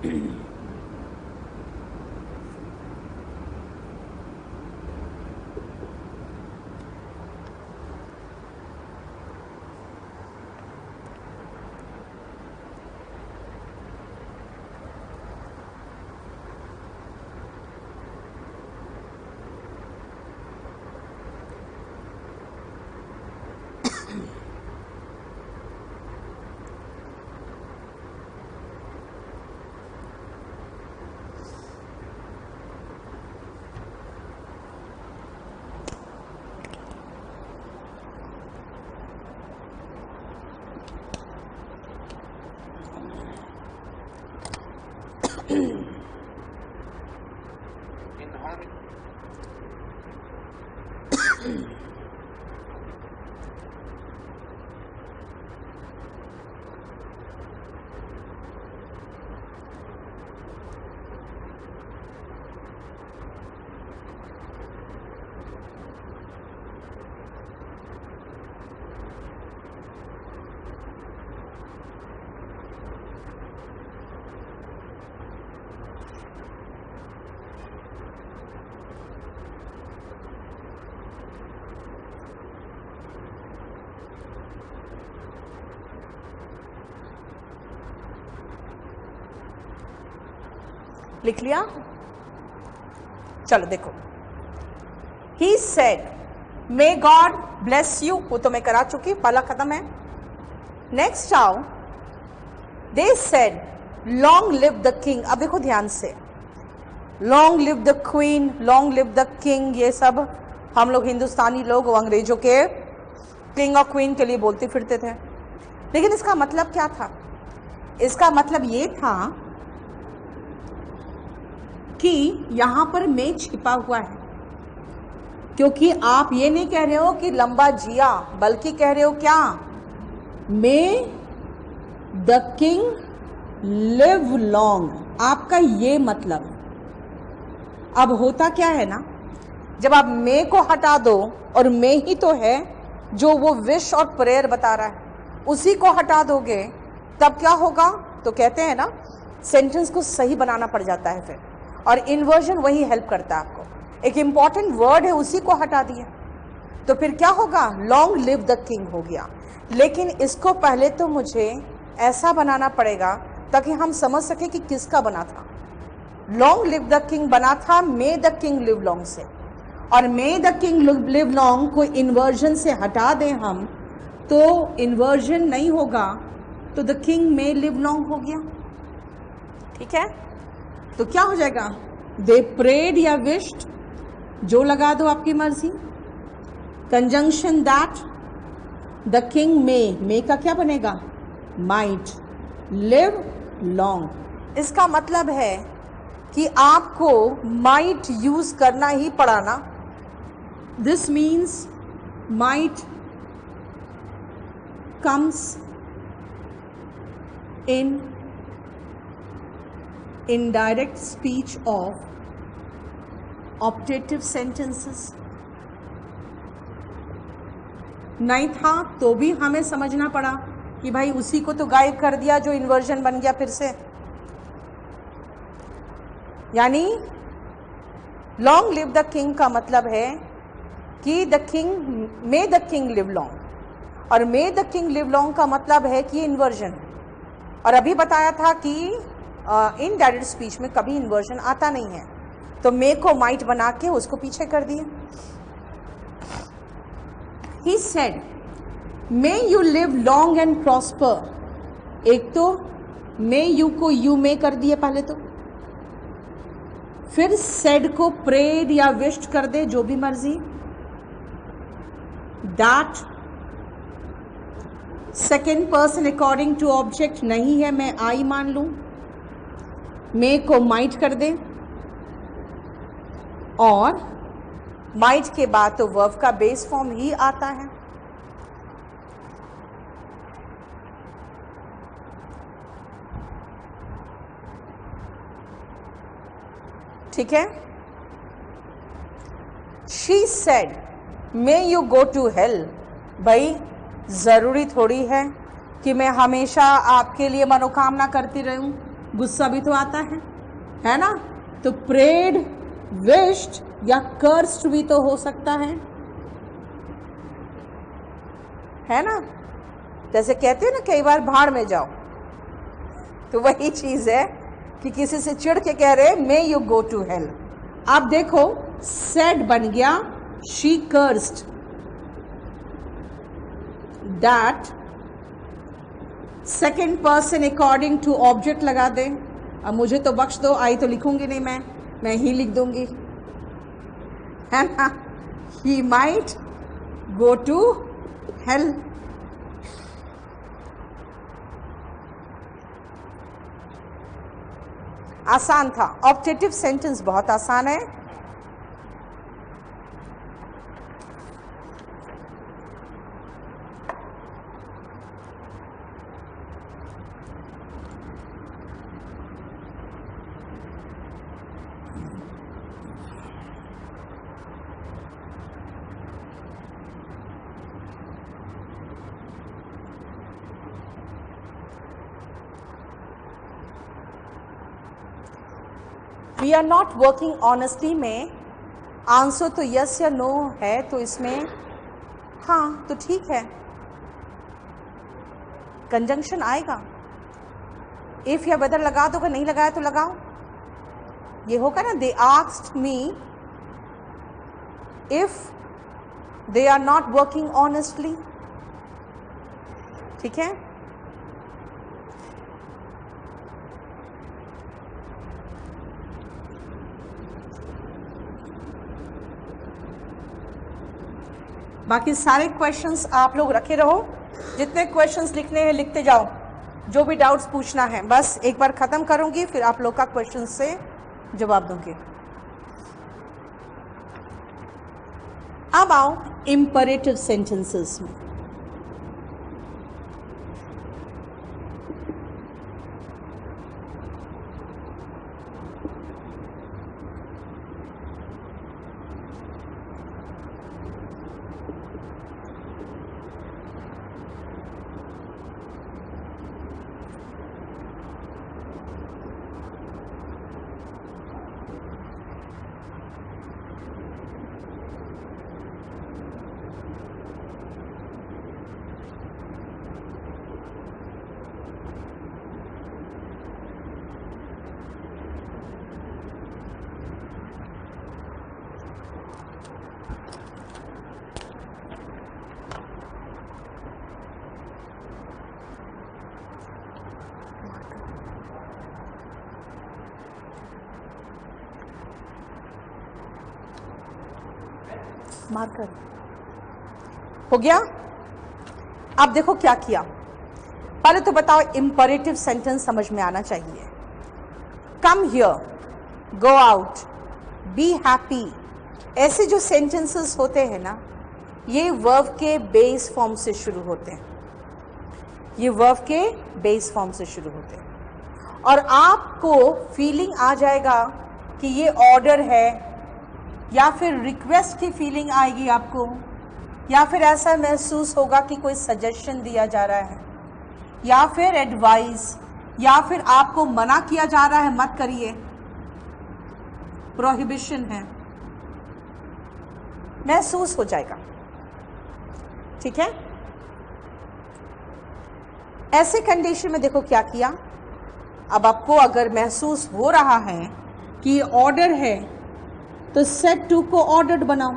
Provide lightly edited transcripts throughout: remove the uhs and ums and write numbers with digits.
In harmony. लिख लिया? चलो देखो, he said may God bless you, वो तो मैं करा चुकी, पहला खत्म है। नेक्स्ट आओ, they said long live the king. अब देखो ध्यान से, long live the queen, long live the king, ये सब हम लोग हिंदुस्तानी लोग अंग्रेजों के किंग और क्वीन के लिए बोलते फिरते थे। लेकिन इसका मतलब क्या था? इसका मतलब ये था कि यहां पर मे छिपा हुआ है, क्योंकि आप ये नहीं कह रहे हो कि लंबा जिया, बल्कि कह रहे हो क्या? मे द किंग लिव लॉन्ग। आपका ये मतलब। अब होता क्या है ना, जब आप मे को हटा दो, और मे ही तो है जो वो विश और प्रेयर बता रहा है, उसी को हटा दोगे तब क्या होगा? तो कहते हैं ना, सेंटेंस को सही बनाना पड़ जाता है फिर, और इन्वर्जन वही हेल्प करता है आपको। एक इंपॉर्टेंट वर्ड है, उसी को हटा दिया तो फिर क्या होगा? लॉन्ग लिव द किंग हो गया। लेकिन इसको पहले तो मुझे ऐसा बनाना पड़ेगा ताकि हम समझ सके कि किसका बना था। लॉन्ग लिव द किंग बना था मे द किंग लिव लॉन्ग से, और may the king live long को इन्वर्जन से हटा दें हम, तो इन्वर्जन नहीं होगा, तो the king may live long हो गया। ठीक है, तो क्या हो जाएगा? दे प्रेड या विश्ड, जो लगा दो आपकी मर्जी। कंजंक्शन दैट द किंग मे का क्या बनेगा? Might live long. इसका मतलब है कि आपको माइट यूज करना ही पड़ा ना। This means might comes in indirect speech of optative sentences। नहीं था तो भी हमें समझना पड़ा कि भाई उसी को तो गायब कर दिया जो इन्वर्जन बन गया फिर से। यानी लॉन्ग लिव द किंग का मतलब है कि the king may the king live long, और may the king live long का मतलब है कि इन्वर्जन। और अभी बताया था कि इनडायरेक्ट स्पीच में कभी इन्वर्जन आता नहीं है, तो मे को माइट बना के उसको पीछे कर दिया। He said may you live long and prosper. एक तो मे यू को यू मे कर दिए पहले, तो फिर सेड को प्रेड या विश्ड कर दे, जो भी मर्जी। That second person according to object नहीं है, मैं आई मान लूं। मे को माइट कर दे, और माइट के बाद तो वर्ब का बेस फॉर्म ही आता है। ठीक है। She said may you go to hell. भाई जरूरी थोड़ी है कि मैं हमेशा आपके लिए मनोकामना करती रहूं। गुस्सा भी तो आता है ना? तो प्रेड, विश्ड या कर्स्ड भी तो हो सकता है ना? जैसे कहते हैं ना कई बार भाड़ में जाओ, तो वही चीज है कि किसी से चिढ़ के कह रहे may you go to hell. आप देखो सेड बन गया she cursed that, second person according to object लगा दे। अब मुझे तो बख्श दो, आई तो लिखूंगी नहीं, मैं ही लिख दूंगी, है ना? He might go to hell. आसान था, ऑब्जेक्टिव सेंटेंस बहुत आसान है। We are not working honestly में आंसर तो यस या नो है, तो इसमें हाँ तो ठीक है, कंजंक्शन आएगा। इफ या वेदर लगा दो, अगर नहीं लगाया तो लगाओ। ये होगा ना, they asked me if they are not working honestly, ठीक है? बाकी सारे क्वेश्चंस आप लोग रखे रहो, जितने क्वेश्चंस लिखने हैं लिखते जाओ, जो भी डाउट्स पूछना है बस एक बार ख़त्म करूंगी, फिर आप लोग का क्वेश्चन से जवाब दूंगी। अब आओ इम्परेटिव सेंटेंसेस में। मार्कर हो गया। अब देखो क्या किया, पहले तो बताओ इंपरेटिव सेंटेंस समझ में आना चाहिए। Come here, go out, be happy, ऐसे जो सेंटेंसेस होते हैं ना, ये वर्ब के बेस फॉर्म से शुरू होते हैं, ये वर्ब के बेस फॉर्म से शुरू होते हैं। और आपको फीलिंग आ जाएगा कि ये ऑर्डर है, या फिर रिक्वेस्ट की फीलिंग आएगी आपको, या फिर ऐसा महसूस होगा कि कोई सजेशन दिया जा रहा है, या फिर एडवाइस, या फिर आपको मना किया जा रहा है मत करिए, प्रोहिबिशन है, महसूस हो जाएगा, ठीक है? ऐसे कंडीशन में देखो क्या किया। अब आपको अगर महसूस हो रहा है कि ये ऑर्डर है, तो सेट टू को ऑर्डर्ड बनाओ।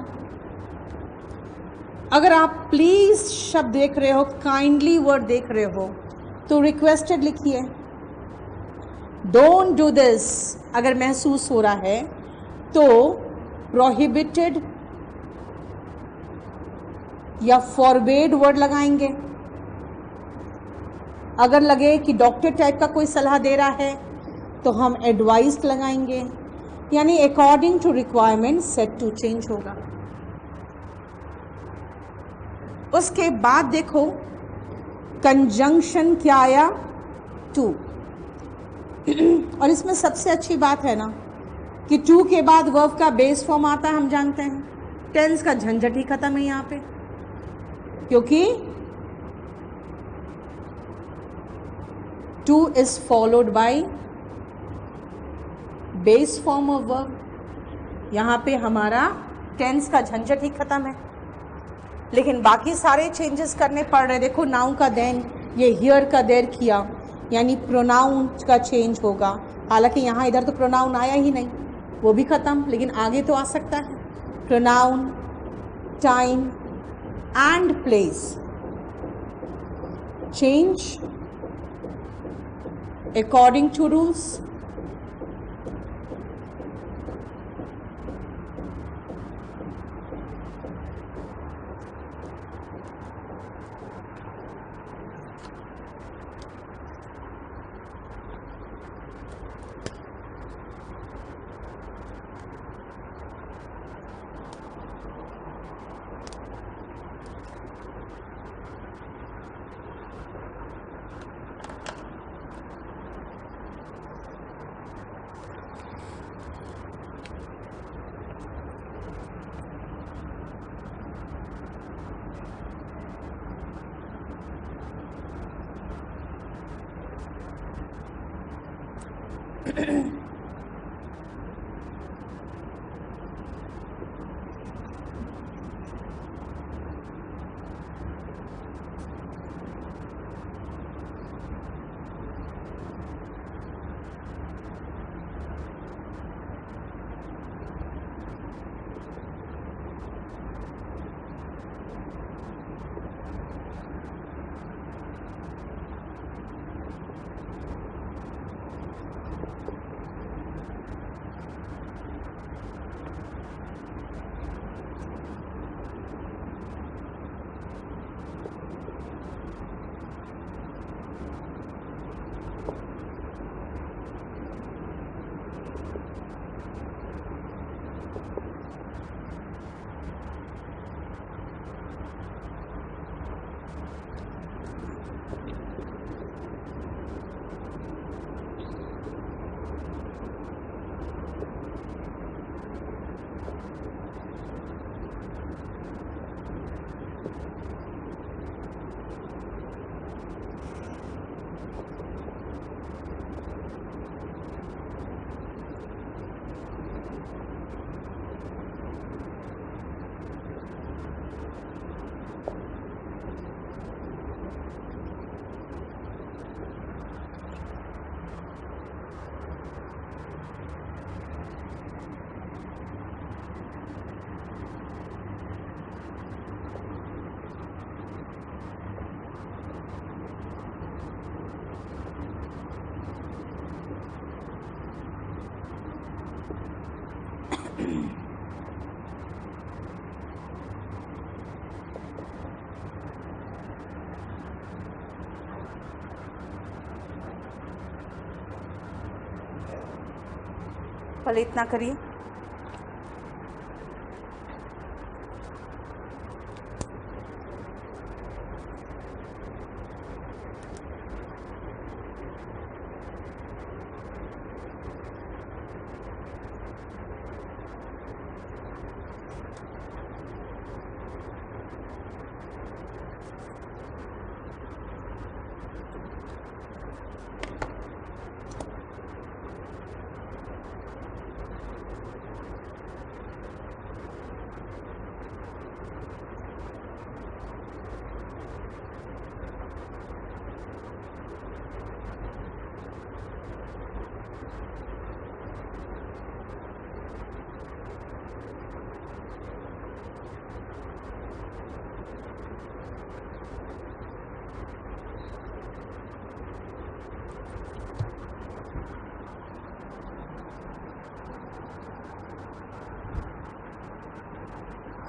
अगर आप प्लीज शब्द देख रहे हो, काइंडली वर्ड देख रहे हो, तो रिक्वेस्टेड लिखिए। डोंट डू दिस अगर महसूस हो रहा है तो प्रोहिबिटेड या फॉरबेड वर्ड लगाएंगे। अगर लगे कि डॉक्टर टाइप का कोई सलाह दे रहा है तो हम एडवाइस लगाएंगे, यानी according to requirement set to change होगा। उसके बाद देखो कंजंक्शन क्या आया, टू। और इसमें सबसे अच्छी बात है ना कि टू के बाद वर्ब का बेस फॉर्म आता है, हम जानते हैं। टेंस का झंझट ही खत्म है यहाँ पे, क्योंकि two is followed by base form of verb. यहाँ पे हमारा टेंस का झंझट ही खत्म है, लेकिन बाकी सारे चेंजेस करने पड़ रहे। देखो नाउन का देन, ये हियर का देर किया, यानी प्रोनाउन का चेंज होगा। हालांकि यहाँ इधर तो प्रोनाउन आया ही नहीं, वो भी ख़त्म, लेकिन आगे तो आ सकता है। Pronoun, time and place change according to rules. पहले इतना करिए।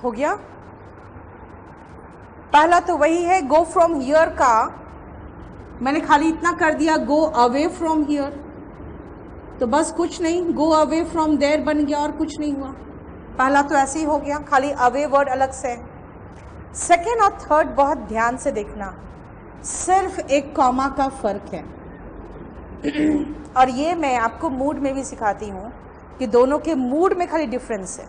हो गया। पहला तो वही है गो फ्रॉम हियर का, मैंने खाली इतना कर दिया गो अवे फ्रॉम हियर, तो बस कुछ नहीं, गो अवे फ्रॉम देयर बन गया और कुछ नहीं हुआ। पहला तो ऐसे ही हो गया, खाली अवे वर्ड अलग से। सेकेंड और थर्ड बहुत ध्यान से देखना, सिर्फ एक कॉमा का फर्क है। और ये मैं आपको मूड में भी सिखाती हूँ कि दोनों के मूड में खाली डिफरेंस है।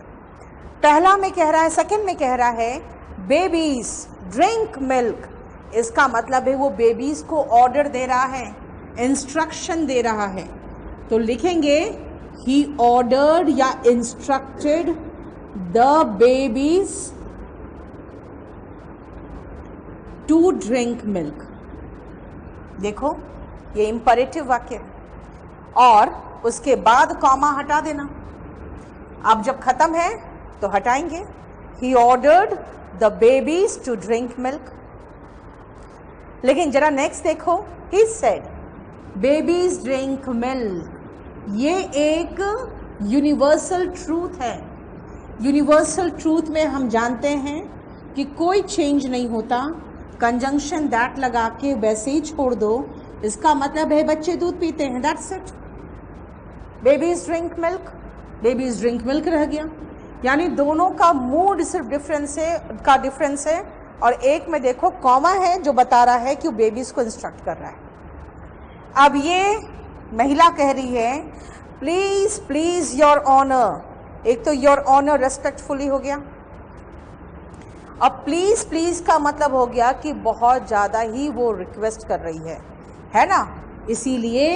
पहला में कह रहा है, सेकंड में कह रहा है बेबीज ड्रिंक मिल्क, इसका मतलब है वो बेबीज को ऑर्डर दे रहा है, इंस्ट्रक्शन दे रहा है। तो लिखेंगे he ordered या instructed the babies to drink milk. देखो ये imperative वाक्य है और उसके बाद कॉमा हटा देना. अब जब खत्म है तो हटाएंगे. He ordered the babies to drink milk. लेकिन जरा नेक्स्ट देखो. He said babies drink milk. ये एक यूनिवर्सल ट्रूथ है. यूनिवर्सल ट्रूथ में हम जानते हैं कि कोई चेंज नहीं होता. कंजंक्शन दैट लगा के वैसे ही छोड़ दो, इसका मतलब है बच्चे दूध पीते हैं. That's it. Babies drink milk, babies drink milk रह गया. यानी दोनों का मूड सिर्फ डिफरेंस है और एक में देखो कॉमा है जो बता रहा है कि वो बेबीज को इंस्ट्रक्ट कर रहा है. अब ये महिला कह रही है प्लीज प्लीज योर ऑनर. एक तो योर ऑनर रेस्पेक्टफुली हो गया. अब प्लीज प्लीज का मतलब हो गया कि बहुत ज़्यादा ही वो रिक्वेस्ट कर रही है ना. इसीलिए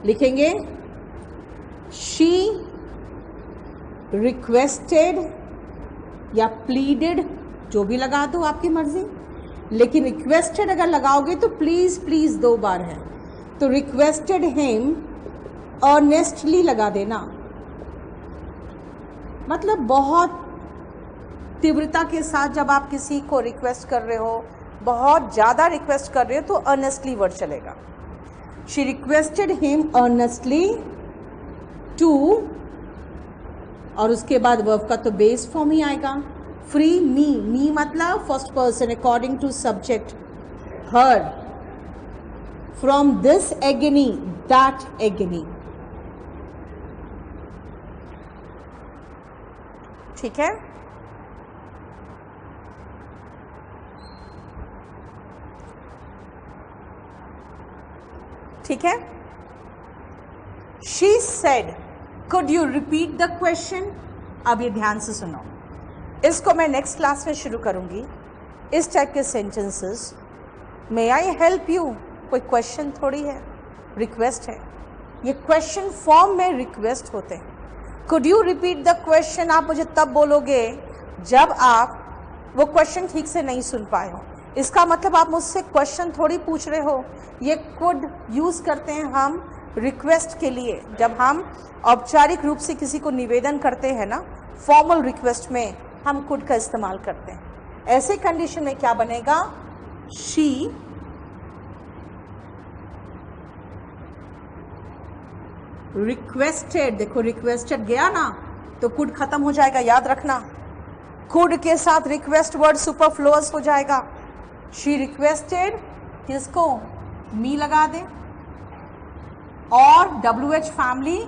लिखेंगे शी रिक्वेस्टेड या प्लीडेड, जो भी लगा दो आपकी मर्जी. लेकिन रिक्वेस्टेड अगर लगाओगे तो प्लीज प्लीज 2 बार है, तो रिक्वेस्टेड हिम अर्नेस्टली लगा देना. मतलब बहुत तीव्रता के साथ जब आप किसी को रिक्वेस्ट कर रहे हो, बहुत ज़्यादा रिक्वेस्ट कर रहे हो, तो अर्नेस्टली वर्ड चलेगा. She requested him earnestly to, और उसके बाद वर्ब का तो बेस फॉर्म ही आएगा. फ्री मी मतलब first person according to subject her, from this agony that agony. ठीक है. ठीक है. She said could you repeat the question. अब ये ध्यान से सुनो, इसको मैं नेक्स्ट क्लास में शुरू करूंगी. इस टाइप के sentences, may I help you, कोई क्वेश्चन थोड़ी है, रिक्वेस्ट है. ये क्वेश्चन फॉर्म में रिक्वेस्ट होते हैं. Could you repeat the question आप मुझे तब बोलोगे जब आप वो क्वेश्चन ठीक से नहीं सुन पाए हो. इसका मतलब आप मुझसे क्वेश्चन थोड़ी पूछ रहे हो. ये कुड यूज़ करते हैं हम रिक्वेस्ट के लिए. जब हम औपचारिक रूप से किसी को निवेदन करते हैं ना, फॉर्मल रिक्वेस्ट में हम कुड का इस्तेमाल करते हैं. ऐसे कंडीशन में क्या बनेगा, शी रिक्वेस्टेड. देखो रिक्वेस्टेड गया ना तो कुड खत्म हो जाएगा, याद रखना. कुड के साथ रिक्वेस्ट वर्ड सुपरफ्लुअस हो जाएगा. शी रिक्वेस्टेड, किसको, मी लगा दे और WH फैमिली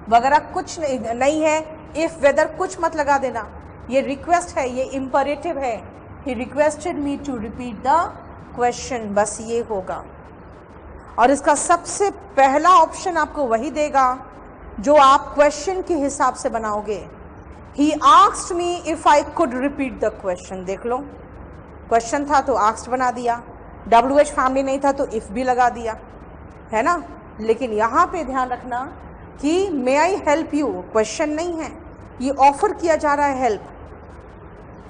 वगैरह कुछ नहीं है. इफ वेदर कुछ मत लगा देना. ये रिक्वेस्ट है, ये इम्परेटिव है. He requested me to repeat the question. बस ये होगा. और इसका सबसे पहला ऑप्शन आपको वही देगा जो आप क्वेश्चन के हिसाब से बनाओगे. He asked me if I could repeat the question. देख लो, क्वेश्चन था तो आस्क्ड बना दिया, WH फैमिली नहीं था तो इफ भी लगा दिया, है ना. लेकिन यहाँ पे ध्यान रखना कि मे आई हेल्प यू क्वेश्चन नहीं है, ये ऑफर किया जा रहा है हेल्प.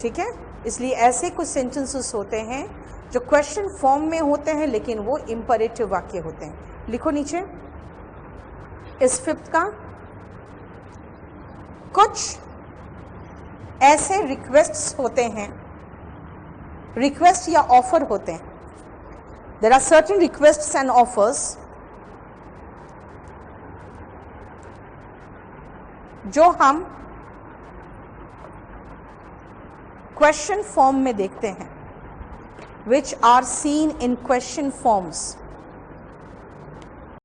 ठीक है. इसलिए ऐसे कुछ सेंटेंसेस होते हैं जो क्वेश्चन फॉर्म में होते हैं लेकिन वो इम्परेटिव वाक्य होते हैं. लिखो नीचे इस 5th का. कुछ ऐसे रिक्वेस्ट्स होते हैं, रिक्वेस्ट या ऑफर होते हैं. There are certain requests and offers जो हम क्वेश्चन फॉर्म में देखते हैं, which are seen in question forms.